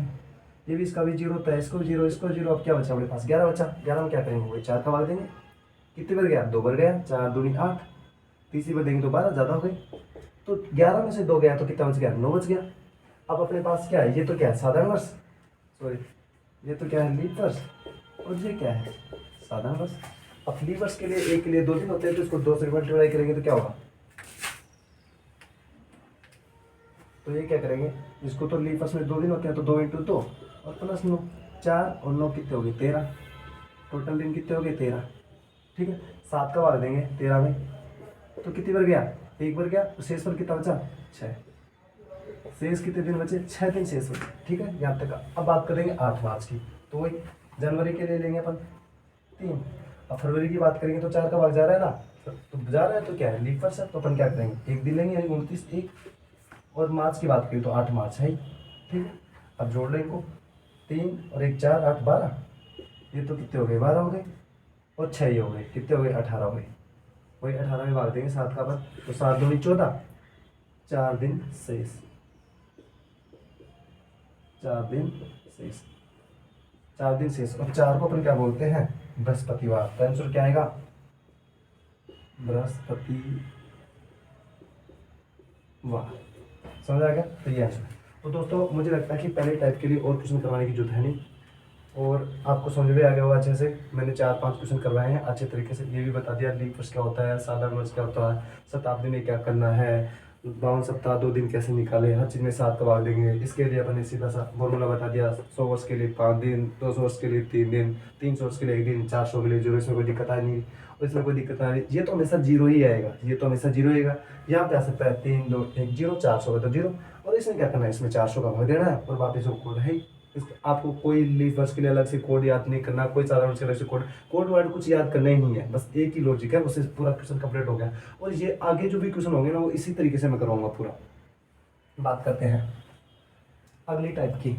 ये भी, इसका भी जीरो था, इसको भी जीरो, इसको जीरो। अब क्या बचा अपने पास, 11 बचा। 11 में क्या करेंगे, वही 4 का भाग देंगे। कितने बार गया, 2 बार गया, 4 दूनी 8, तीसरी बार देंगे तो 12, ज़्यादा हो गई। तो 11 में से 2 गया तो कितना बच गया, 9 बच गया। अब अपने पास क्या है, ये तो क्या है साधारण वर्ष, सॉरी ये तो क्या है लीप वर्ष, और ये क्या है साधारण वर्ष। अब लीप वर्ष के लिए एक के लिए 2 दिन होते हैं, तो इसको 2 से मल्टीप्लाई करेंगे तो क्या होगा, तो ये क्या करेंगे, इसको तो लीप वर्ष में 2 दिन होते हैं, तो 2 × 2 और प्लस 9, 4 और 9 कितने हो गए 13, टोटल दिन कितने हो गए 13, ठीक है। 7 का भाग देंगे 13 में, तो कितनी बार गया, एक बार गया, तो शेष पर कितना बचा 6। शेष कितने दिन बचे, 6 दिन शेष बचे, ठीक है यहाँ तक। अब बात करेंगे 8 मार्च की, तो वही जनवरी के लिए लेंगे अपन 3। अब फरवरी की बात करेंगे तो 4 का भाग जा रहा है ना, तो जा रहा है तो क्या है लीप वर्ष है, तो अपन क्या करेंगे एक दिन लेंगे यानी 29 1। और मार्च की बात करें तो 8 मार्च है ही, ठीक है। अब जोड़ लें इनको, 3 और 1 4 8 12, ये तो कितने हो गए 12 हो गए, और 6 ही हो गए, कितने हो गए 18 हो गए। वही 18 में भाग देंगे 7 का पर, तो 7 दूनी 14, 4 दिन शेष, 4 दिन शेष, 4 दिन शेष। और 4 को अपन क्या बोलते हैं, बृहस्पतिवार। तो आंसर क्या आएगा, बृहस्पतिवार। समझ आ गया, तो ये आंसर। तो दोस्तों मुझे लगता है कि पहले टाइप के लिए और क्वेश्चन करवाने की जरूरत है नहीं, और आपको समझ में आ गया होगा अच्छे से। मैंने 4-5 क्वेश्चन करवाए हैं अच्छे तरीके से, ये भी बता दिया लीप वर्ष क्या होता है, साधारण वर्ष क्या होता है, शताब्दी में क्या करना है, 52 सप्ताह 2 दिन कैसे निकाले, हर चीज़ में 7 का भाग देंगे। इसके लिए अपन ने सीधा सा फॉर्मूला बता दिया, 100 वर्ष के लिए 5 दिन, 200 वर्ष के लिए 3 दिन, 300 वर्ष के लिए 1 दिन, 400 के लिए 0। इसमें कोई दिक्कत आई नहीं, और इसमें कोई दिक्कत आ रही, ये तो हमेशा 0 ही आएगा, ये तो हमेशा 0 आएगा। यहाँ पे आ सकता है 3 2 1 0, 400 का तो 0, और इसमें क्या करना है, इसमें 400 का भाग देना है, और वापस वो कोड है ही। आपको कोई लीप वर्ष के लिए अलग से कोड याद नहीं करना, कोई साधारण वर्ष के अलग से कोड वर्ड कुछ याद करना ही नहीं है, बस एक ही लॉजिक है, उससे पूरा क्वेश्चन कंप्लीट हो गया। और ये आगे जो भी क्वेश्चन होंगे ना, वो इसी तरीके से मैं करवाऊंगा पूरा। बात करते हैं अगली टाइप की।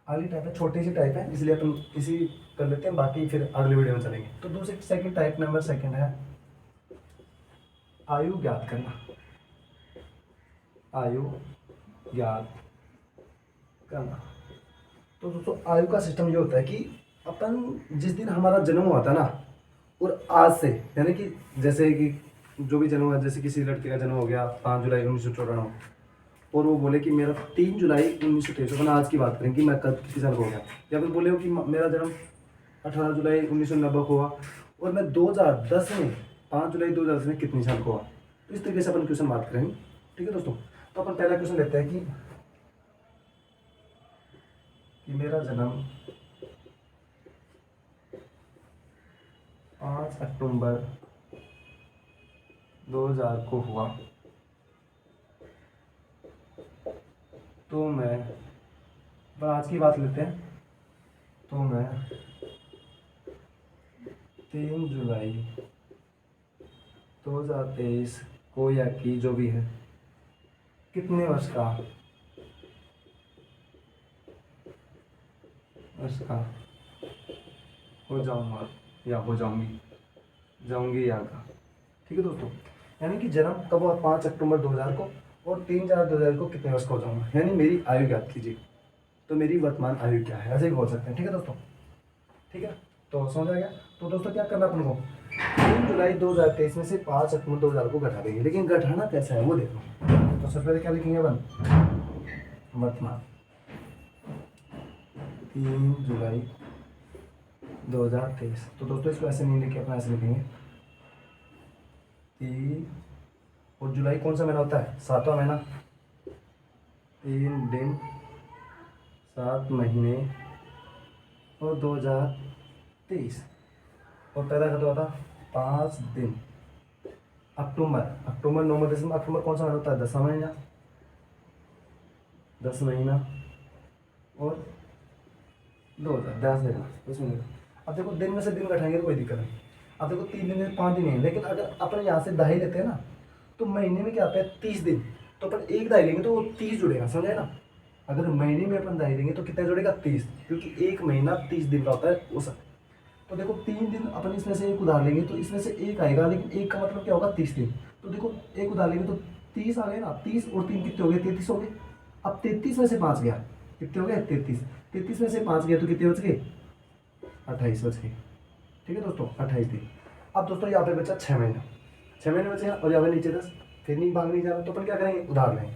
अगली टाइप है, छोटी सी टाइप है, इसलिए अपन इसी कर लेते हैं, बाकी फिर अगले वीडियो में चलेंगे। तो दूसरी सेकंड टाइप, नंबर सेकंड है आयु ज्ञात करना। आयु ज्ञात करना। तो दोस्तों आयु का सिस्टम ये होता है कि अपन जिस दिन हमारा जन्म हुआ था ना, और आज से, यानी कि जैसे कि जो भी जन्म हुआ, जैसे किसी लड़के का जन्म हो गया 5 जुलाई 1994, और वो बोले कि मेरा 3 जुलाई 1923, अपन आज की बात करें कि मैं कब किसी साल को हो गया, या फिर बोले हो कि मेरा जन्म 18 जुलाई 1990 को हुआ, और मैं 2010 में 5 जुलाई 2010 में कितने साल को हुआ। तो इस तरीके से अपन क्वेश्चन बात करेंगे, ठीक है दोस्तों। तो अपन पहला क्वेश्चन लेते हैं कि मेरा जन्म 5 अक्टूबर 2000 को हुआ, तो मैं आज की बात लेते हैं, तो मैं 3 जुलाई 2023 को, या कि जो भी है, कितने वर्ष का हो जाऊंगा या हो जाऊंगी या का, ठीक है दोस्तों। यानी कि जन्म कब हुआ 5 अक्टूबर 2000 को, और 3 जुलाई 2000 को कितने वर्ष का हो जाऊंगा, यानी मेरी आयु ज्ञात कीजिए। तो मेरी वर्तमान आयु क्या है, ऐसे भी बोल सकते हैं, ठीक है दोस्तों। ठीक है, तो समझ आ गया। तो दोस्तों क्या करना अपन को, 3 जुलाई 2023 में से 5 अक्टूबर 2000 को घटा देंगे, लेकिन घटाना कैसा है वो देखो। तो सबसे पहले क्या लिखेंगे अपन, वर्तमान 3 जुलाई 2023। तो दोस्तों इसको ऐसे नहीं लिखे, अपना ऐसे लिखेंगे 3। और जुलाई कौन सा महीना होता है? 7वां महीना। 3 दिन 7 महीने और 2023। और पैदा कब हुआ था? 5 दिन। अक्टूबर, अक्टूबर, नवंबर, दिसंबर। अक्टूबर कौन सा महीना होता है? 10वां महीना। 10 महीना और 2000। ध्यान से देखना इसमें देखो। अब देखो दिन में से दिन घटाएंगे तो कोई दिक्कत नहीं। अब देखो 3 दिन में 5 दिन है, लेकिन अगर अपन यहाँ से दहाई लेते हैं ना, तो महीने में क्या आता है? 30 दिन। तो अपन एक दहाई लेंगे तो वो 30 जुड़ेगा, समझे ना? अगर महीने में अपन दहाई लेंगे तो कितना जुड़ेगा? 30, क्योंकि एक महीना 30 दिन का होता है वो सब। तो देखो 3 दिन अपन इसमें से एक उधार लेंगे तो इसमें से एक आएगा, लेकिन एक का मतलब क्या होगा? 30 दिन। तो देखो एक उधार लेंगे तो 30 आ गए ना, 30 और 3 कितने हो गए? 33 हो गए। अब 33 में से 5 गया, कितने हो गए? 33। 33 में से 5 गया तो कितने बच गए? 28 बच गए। ठीक है दोस्तों, 28 दिन। अब दोस्तों यहाँ पे बचा 6 महीना। 6 महीने बचे हैं और यहाँ पे नीचे 10। फिर नहीं भाग नहीं जा रहा तो अपन क्या करेंगे? उधार लेंगे।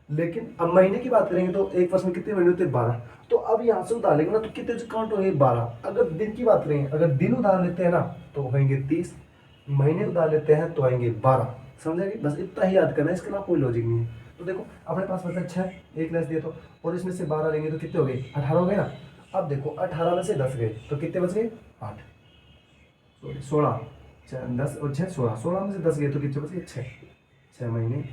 लेकिन अब महीने की बात करेंगे तो एक वर्ष में कितने महीने होते हैं? 12। तो अब यहाँ से उधार लेंगे ना तो कितने काउंट होंगे? 12। अगर दिन की बात करेंगे, अगर दिन उधार लेते हैं ना तो होंगे 30, महीने उधार लेते हैं तो आएंगे 12। समझेंगे? बस इतना ही याद करना है, इसके अलावा कोई लॉजिक नहीं है। तो देखो अपने पास बचा 6, एक लेस दिया तो, और इसमें से 12 लेंगे तो कितने हो गए? 18 हो गए ना। अब देखो 18 में से 10 गए तो कितने बच गए? 8, सॉरी 16। 10 और 6 16, 16 में से 10 गए तो कितने बच गए? 6 महीने।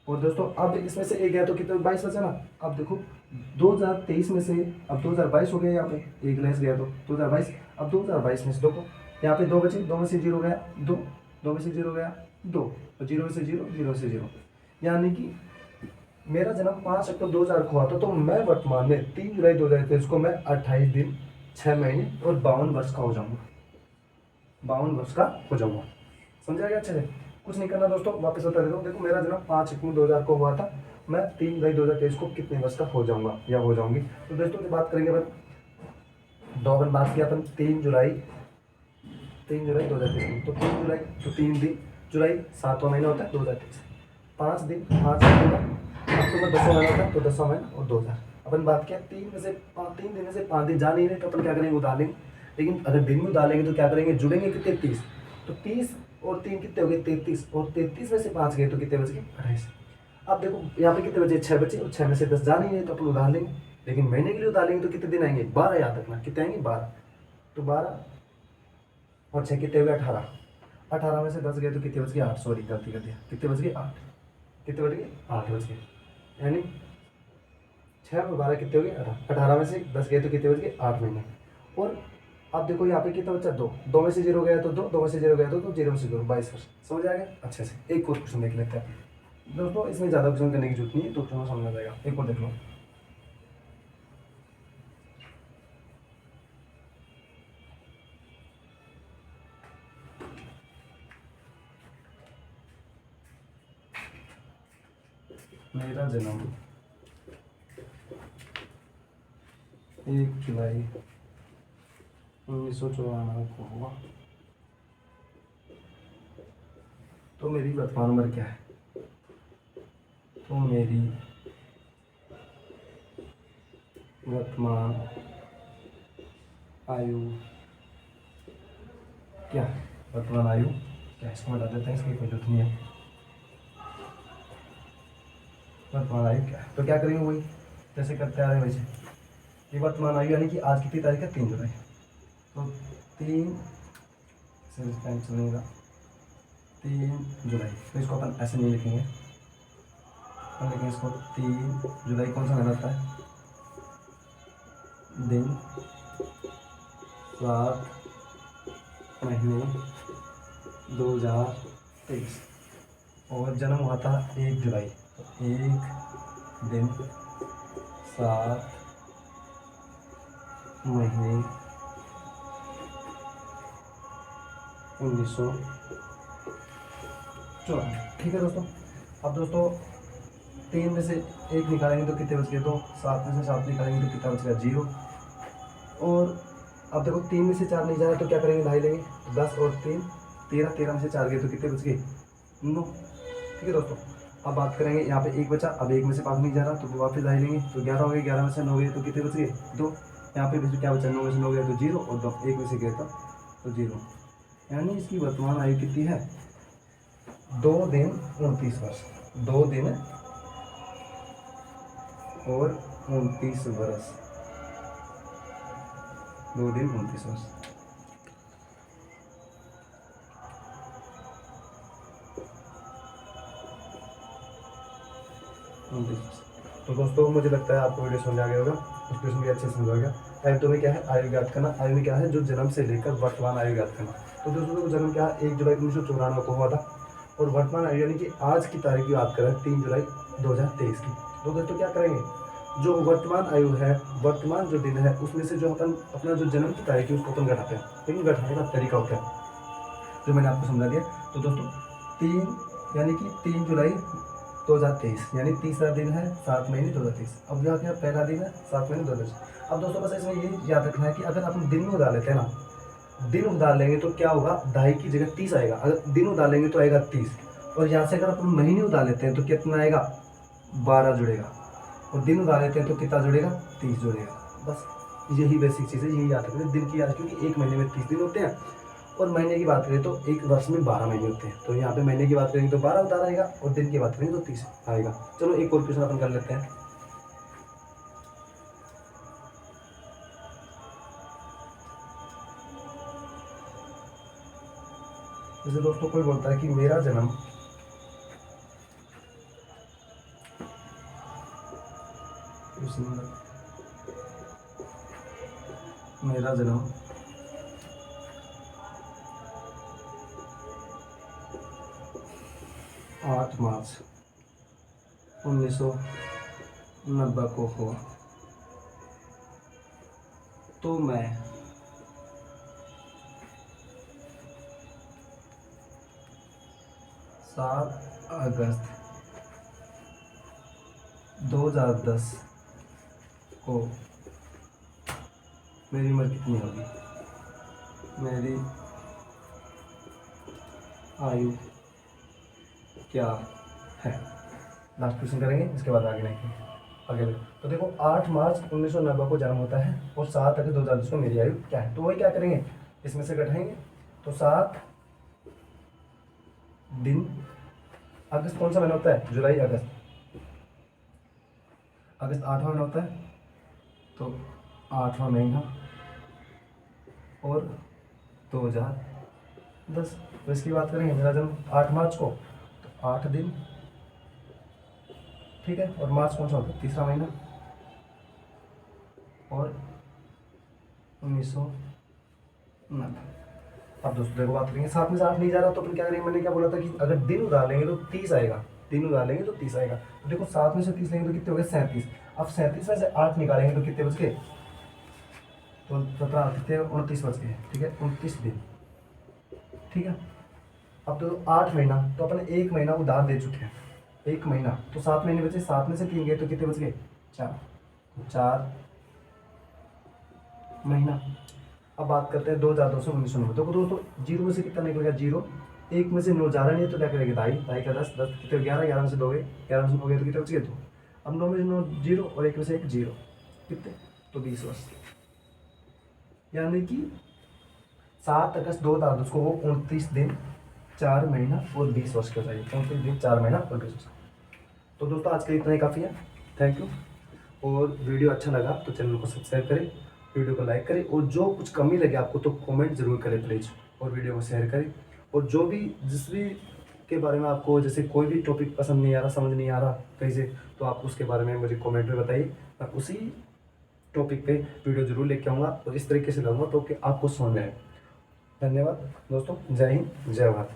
और दोस्तों अब इसमें से एक गया तो कितने? 22 बचा ना। अब देखो 2023 में से अब 2022 हो गया, यहाँ पे एक लेस गया तो 2022। अब 2022 में से देखो यहाँ पे 2 बचे, 2 में से 0 गया 2, 2 में से 0 गया 2, और 0 में से 0, 0 से 0। यानी कि मेरा जन्म 5 अक्टूबर 2000 को हुआ था, तो मैं वर्तमान में 3 जुलाई 2023 को मैं 28 दिन 6 महीने और 52 वर्ष का हो जाऊंगा। 52 वर्ष का हो जाऊंगा। समझा गया अच्छे से? कुछ नहीं करना दोस्तों, वापस बता देता हूँ। देखो मेरा जन्म 5 अक्टूबर 2000 को हुआ था, मैं 3 जुलाई 2023 को कितने वर्ष का हो जाऊंगा या हो जाऊंगी। तो दोस्तों की बात करेंगे अपन, दो अपन बात किया अपन 3 जुलाई 2023 तो 3 जुलाई तो 3 दिन, जुलाई 7वां महीना होता है 2023। 5 दिन 5 अक्टूबर 10वां महीना होता है तो 10वां महीना और 2000। अपन बात किया 3 दिन में से 5 दिन जा नहीं रहे तो अपन क्या करेंगे? उधार लेंगे। लेकिन अगर दिन में उधार लेंगे तो क्या करेंगे? जुड़ेंगे कितने? 30। तो 30 और 3 कितने हो गए? 33। और 33 में से 5 गए तो कितने बच गए? 28। अब देखो यहाँ पे कितने बचे? 6 बचे, और 6 में से 10 जा नहीं रहे तो अपन उधार लेंगे। लेकिन महीने के लिए उधार लेंगे तो कितने दिन आएंगे? 12। याद रखना कितने आएंगे? 12। तो 12 और 6 कितने हो गए? 18। 18 में से 10 गए तो कितने बच गए? 8। सॉरी गलती कर दिया, कितने बच गए? 8। कितने बच गए? 8 बच गए। यानी 6 और 12 कितने हो गए? 18। 18 में से 10 गए तो कितने बच गए? 8 महीने। और अब देखो यहाँ पे कितना बचा? 2। 2 में से 0 गया तो 2, 2 में से 0 गया तो 0 में से 0, 22 वर्ष। समझ आ गया अच्छे से? एक और क्वेश्चन देख लेते हैं दोस्तों, इसमें ज़्यादा क्वेश्चन करने की जरूरत नहीं है, तो क्वेश्चन समझ आ जाएगा। एक और देख लो। मेरा जन्म 1 जुलाई 1994 को हुआ, तो मेरी वर्तमान उम्र क्या है? तो मेरी वर्तमान आयु क्या है? वर्तमान आयु क्या है? इसको बता देते हैं, इसकी कोई जरूरत नहीं है। वर्तमान आयु क्या है? तो क्या करेंगे? वही जैसे करते आ रहे हैं वैसे। ये वर्तमान आयु यानी कि आज कितनी तारीख है? 3 जुलाई। तो 3 से टाइम चलेगा 3 जुलाई। तो इसको अपन ऐसे नहीं लिखेंगे, अपन लिखेंगे इसको 3 जुलाई। कौन सा महीना होता है? दिन 7 महीने 2023। और जन्म हुआ था 1 जुलाई। तो 1 दिन 7 महीने 1994। ठीक है दोस्तों। अब दोस्तों 3 में से 1 निकालेंगे तो कितने बच गए? तो 7 में से 7 निकालेंगे तो कितना बच गया? 0। और अब देखो 3 में से 4 नहीं जा रहा तो क्या करेंगे? ढाई लेंगे। 10 और 3 13, 13 में से 4 गए तो कितने बच गए? 9। ठीक है दोस्तों। अब बात करेंगे यहाँ पे एक बचा, अब एक में से 5 नहीं जा रहा तो वापस ढाई लेंगे, तो 11 हो गए, 11 में से 9 गए तो कितने बच गए 2। यहाँ पे भी क्या बचा, 9 में से 9 गया तो 0 और 2 एक में से गया तो 0। यानी इसकी वर्तमान आयु कितनी है 2 दिन 29 वर्ष। 2 दिन और 29 वर्ष। 2 दिन 29 वर्ष। तो दोस्तों मुझे लगता है आपको वीडियो समझ आ गया होगा, उस क्वेश्चन भी अच्छे से समझ आ गया। टाइप 2 में क्या है, आयु ज्ञात करना। आयु में क्या है, जो जन्म से लेकर वर्तमान आयु ज्ञात करना। तो दोस्तों को जन्म क्या है 1 जुलाई 1994 को हुआ था, और वर्तमान आयु यानी कि आज की तारीख की बात करें 3 जुलाई 2023 की। तो दोस्तों क्या करेंगे, जो वर्तमान आयु है, वर्तमान जो दिन है, उसमें से जो अपन अपना जो जन्म की तारीख है उसको अपन घटाते हैं। लेकिन घटाने का तरीका होता है जो मैंने आपको समझा दिया। तो दोस्तों 3 यानी कि 3 जुलाई 2023 यानी तीसरा दिन है 7 महीने 2023। अब जो क्या पहला दिन है 7 महीने 2023। अब दोस्तों बस इसमें ये याद रखना है कि अगर अपन दिन में उड़ा लेते हैं ना, दिन उधार लेंगे तो क्या होगा, ढाई की जगह 30 आएगा। अगर दिन उधार लेंगे तो आएगा 30, और यहाँ से अगर अपन महीने उधार लेते हैं तो कितना आएगा 12 जुड़ेगा, और दिन उधार लेते हैं तो कितना जुड़ेगा 30 जुड़ेगा। बस यही बेसिक चीज़ है, यही याद रखना दिन की याद, क्योंकि एक महीने में 30 दिन होते हैं, और महीने की बात करें तो एक वर्ष में 12 महीने होते हैं। तो यहाँ पे महीने की बात करेंगे तो 12 उधार आएगा, और दिन की बात करेंगे तो 30 आएगा। चलो एक और क्वेश्चन अपन कर लेते हैं। जैसे दोस्तों कोई बोलता है कि मेरा जन्म मेरा जन्म 8 मार्च 1990 को हुआ, तो मैं 7 अगस्त 2010 को मेरी उम्र कितनी होगी, मेरी आयु क्या है। लास्ट क्वेश्चन करेंगे, इसके बाद आगे नहीं आगे। तो देखो 8 मार्च 1990 को जन्म होता है, और 7 अगस्त 2010 को मेरी आयु क्या है। तो वही क्या करेंगे, इसमें से घटाएंगे। तो 7 दिन, अगस्त कौन सा महीना होता है, जुलाई अगस्त, अगस्त 8वां महीना होता है, तो 8वां महीना और 2010। तो इसकी बात करेंगे, मेरा जन्म 8 मार्च को, तो 8 दिन, ठीक है। और मार्च कौन सा होता है, तीसरा महीना, और 1990। अब दोस्तों देखो बात करेंगे, 7 में से 8 नहीं जा रहा तो अपन क्या करेंगे, मैंने क्या बोला था कि अगर दिन उधार लेंगे तो 30 आएगा, दिन उधार लेंगे तो 30 आएगा। तो देखो 7 में से 30 लेंगे तो कितने हो गए 37। अब 37 में से 8 निकालेंगे तो कितने बच गए, तो 17 कितने 29 बच गए, ठीक है, 29 दिन, ठीक है। अब तो 8 महीना, तो अपन 1 महीना उधार दे चुके हैं, 1 महीना, तो 7 महीने बचे, 7 में से 3 गए तो कितने बच गए 4 महीना। अब बात करते हैं 2002 से 1990। तो दोस्तों 0 में से कितना निकलेगा 0, 1 में से 9 जा रहा नहीं है तो क्या करेंगे ढाई, ढाई का 10, 10 कितने 11, 11 में से 2 गए, 11 में से 9 गए तो कितने बच गए 2। अब 9 में से 9 0, और 1 में से 1 0, कितने, तो 20 वर्ष। यानी कि 7 अगस्त 2010 को 29 दिन 4 महीना और 20 वर्ष का चाहिए, 29 दिन 4 महीना और 20 वर्ष। तो दोस्तों आज के लिए इतना ही काफ़ी है, थैंक यू। और वीडियो अच्छा लगा तो चैनल को सब्सक्राइब करें, वीडियो को लाइक करें, और जो कुछ कमी लगे आपको तो कमेंट जरूर करें प्लीज़, और वीडियो को शेयर करें। और जो भी जिस भी के बारे में आपको जैसे कोई भी टॉपिक पसंद नहीं आ रहा, समझ नहीं आ रहा कहीं से, तो आप उसके बारे में मुझे कमेंट में बताइए, मैं उसी टॉपिक पे वीडियो जरूर लेके आऊँगा, और इस तरीके से लाऊंगा तो कि आपको समझ में आए। धन्यवाद दोस्तों, जय हिंद, जय भारत।